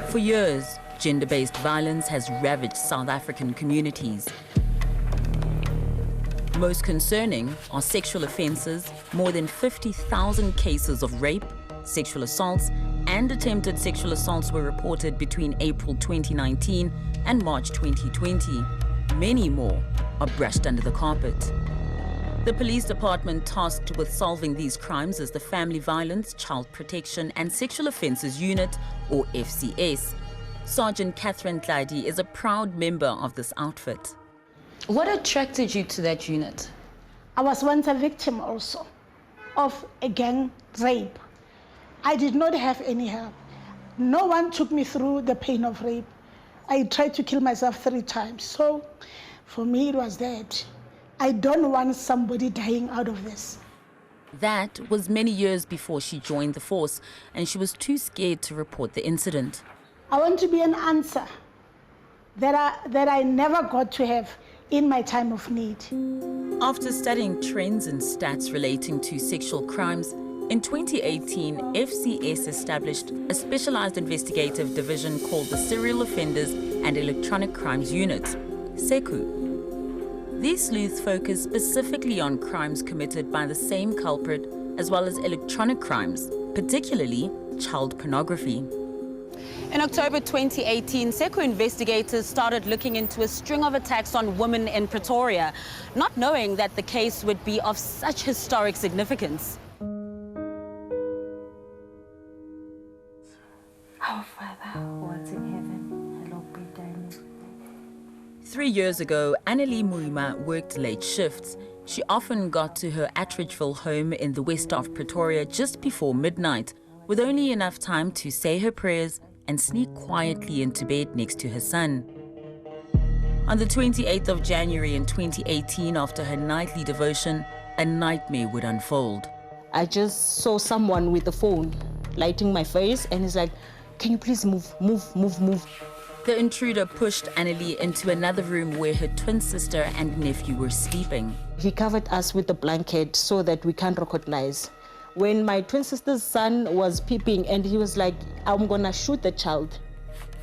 For years, gender-based violence has ravaged South African communities. Most concerning are sexual offences. More than 50,000 cases of rape, sexual assaults, and attempted sexual assaults were reported between April 2019 and March 2020. Many more are brushed under the carpet. The police department tasked with solving these crimes is the Family Violence, Child Protection and Sexual Offences Unit, or FCS. Sergeant Catherine Tladi is a proud member of this outfit. What attracted you to that unit? I was once a victim also of a gang rape. I did not have any help. No one took me through the pain of rape. I tried to kill myself 3 times. So for me, it was that. I don't want somebody dying out of this. That was many years before she joined the force, and she was too scared to report the incident. I want to be an answer that I never got to have in my time of need. After studying trends and stats relating to sexual crimes, in 2018, FCS established a specialized investigative division called the Serial Offenders and Electronic Crimes Unit, SECI. These sleuths focus specifically on crimes committed by the same culprit, as well as electronic crimes, particularly child pornography. In October 2018, SECI investigators started looking into a string of attacks on women in Pretoria, not knowing that the case would be of such historic significance. Our Father, who art in heaven, hallowed be thy name. 3 years ago, 𝗀𝗍𝗄𝗎 worked late shifts. She often got to her Atteridgeville home in the west of Pretoria just before midnight, with only enough time to say her prayers and sneak quietly into bed next to her son. On the 28th of January in 2018, after her nightly devotion, a nightmare would unfold. I just saw someone with the phone lighting my face, and he's like, "Can you please move, move, move, move?" The intruder pushed 𝗀𝗍𝗄𝗎 into another room where her twin sister and nephew were sleeping. He covered us with a blanket so that we can't recognize. When my twin sister's son was peeping, and he was like, "I'm gonna shoot the child."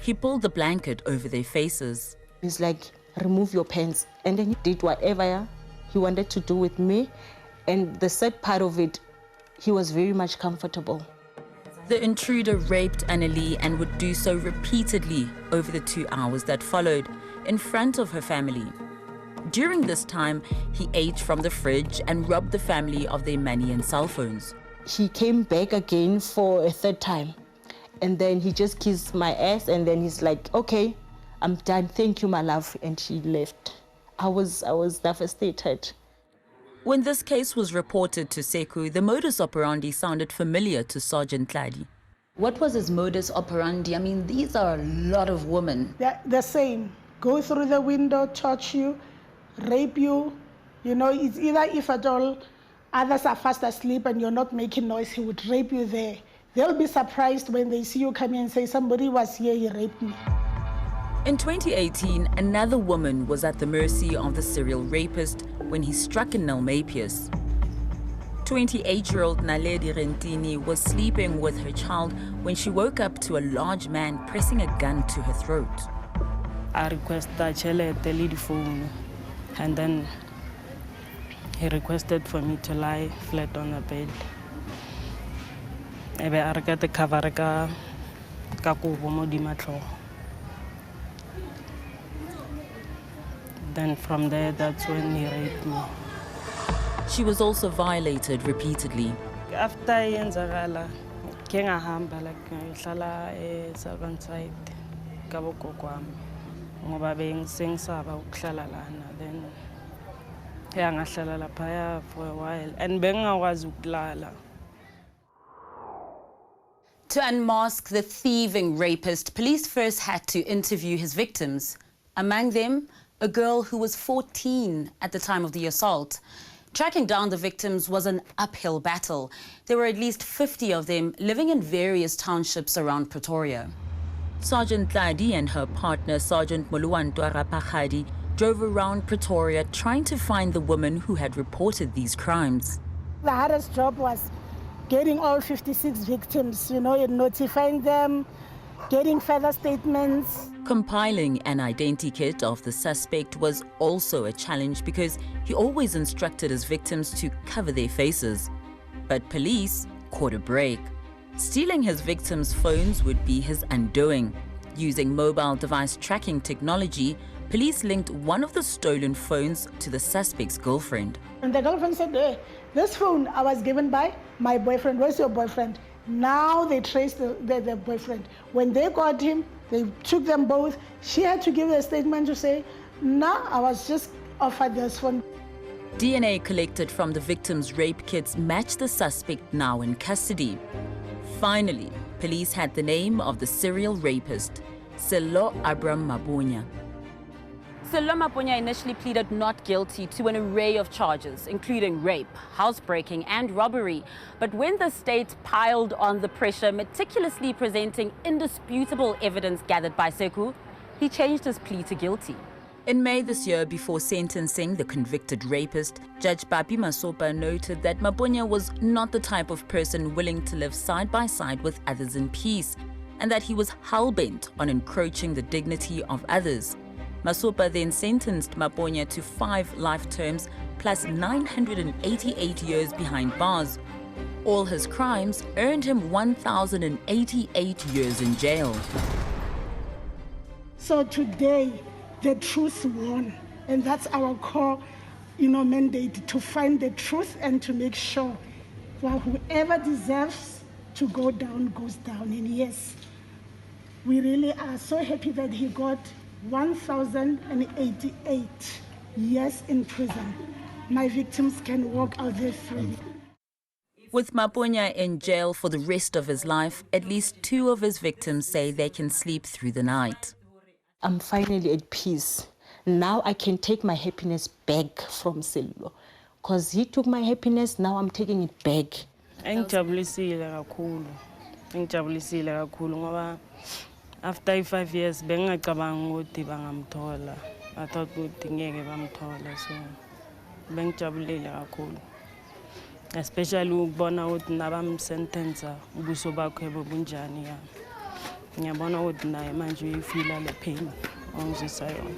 He pulled the blanket over their faces. He's like, "Remove your pants." And then he did whatever he wanted to do with me. And the sad part of it, he was very much comfortable. The intruder raped 𝗀𝗍𝗄𝗎 and would do so repeatedly over the 2 hours that followed, in front of her family. During this time, he ate from the fridge and robbed the family of their money and cell phones. He came back again for a 3rd time. And then he just kissed my ass, and then he's like, "Okay, I'm done. Thank you, my love." And he left. I was devastated. When this case was reported to SECI, the modus operandi sounded familiar to Sergeant Tladi. What was his modus operandi? I mean, these are a lot of women. They're the same. Go through the window, touch you, rape you. You know, it's either if at all others are fast asleep and you're not making noise, he would rape you there. They'll be surprised when they see you come in and say, "Somebody was here, he raped me." In 2018, another woman was at the mercy of the serial rapist when he struck in 𝗀𝗍𝗄𝗎. 28-year-old Naledi Rentini was sleeping with her child when she woke up to a large man pressing a gun to her throat. I requested 𝗀𝗍𝗄𝗏 the phone, and then he requested for me to lie flat on the bed. Ebe a reka te cover ka kobo mo dima tlhogo. Then from there, that's when he raped me. She was also violated repeatedly. After yenzakala, ke ngahamba like ngihlala e-Southern side ka bogogo wami ngoba bengisaba ukuhlala lana. Then ngahlala lapha for a while and bengingakwazi ukulala. To unmask the thieving rapist, police first had to interview his victims. Among them, a girl who was 14 at the time of the assault. Tracking down the victims was an uphill battle. There were at least 50 of them living in various townships around Pretoria. Sergeant Tladi and her partner, Sergeant 𝗀𝗏𝗀𝗏𝗀𝗏, drove around Pretoria trying to find the women who had reported these crimes. The hardest job was getting all 56 victims, you know, and notifying them, getting further statements. Compiling an identikit of the suspect was also a challenge because he always instructed his victims to cover their faces. But police caught a break. Stealing his victims' phones would be his undoing. Using mobile device tracking technology, police linked one of the stolen phones to the suspect's girlfriend. And the girlfriend said, hey, this phone I was given by my boyfriend. Where's your boyfriend? Now they traced the boyfriend. When they got him, they took them both. She had to give a statement to say, nah, I was just offered this phone. DNA collected from the victims' rape kits matched the suspect now in custody. Finally, police had the name of the serial rapist, Sello Abram Mapunya. Sello Mapunya initially pleaded not guilty to an array of charges, including rape, housebreaking, and robbery. But when the state piled on the pressure, meticulously presenting indisputable evidence gathered by SECI, he changed his plea to guilty. In May this year, before sentencing the convicted rapist, Judge 𝗀𝗵𝗶𝘀 noted that Mapunya was not the type of person willing to live side by side with others in peace, and that he was hell-bent on encroaching the dignity of others. 𝗀𝗶𝘀 then sentenced Mapunya to 5 life terms plus 988 years behind bars. All his crimes earned him 1,088 years in jail. So today, the truth won, and that's our core, mandate, to find the truth and to make sure that whoever deserves to go down goes down. And yes, we really are so happy that he got 1,088 years in prison. My victims can walk out there free. With Mapunya in jail for the rest of his life, at least 2 of his victims say they can sleep through the night. I'm finally at peace. Now I can take my happiness back from Sello. Because he took my happiness, now I'm taking it back. Ngijabulisile kakhulu ngoba after 5 years bengingacabanga ukuthi bangamthola. I thought ukuthi ngeke bamthola, so bengijabulile kakhulu. Especially ukubona ukuthi nabamsentenza ubuso bakhe bobunjani ya. Ngiyabona ukuthi naye manje uyifila le pain ongizisa yona.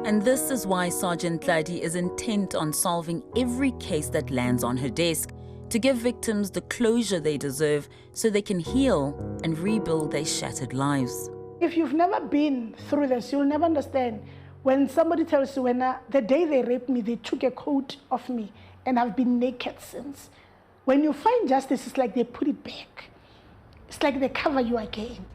And this is why Sergeant Tladi is intent on solving every case that lands on her desk, to give victims the closure they deserve so they can heal and rebuild their shattered lives. If you've never been through this, you'll never understand. When somebody tells you, the day they raped me, they took a coat off me, and I've been naked since. When you find justice, it's like they put it back. It's like they cover you again.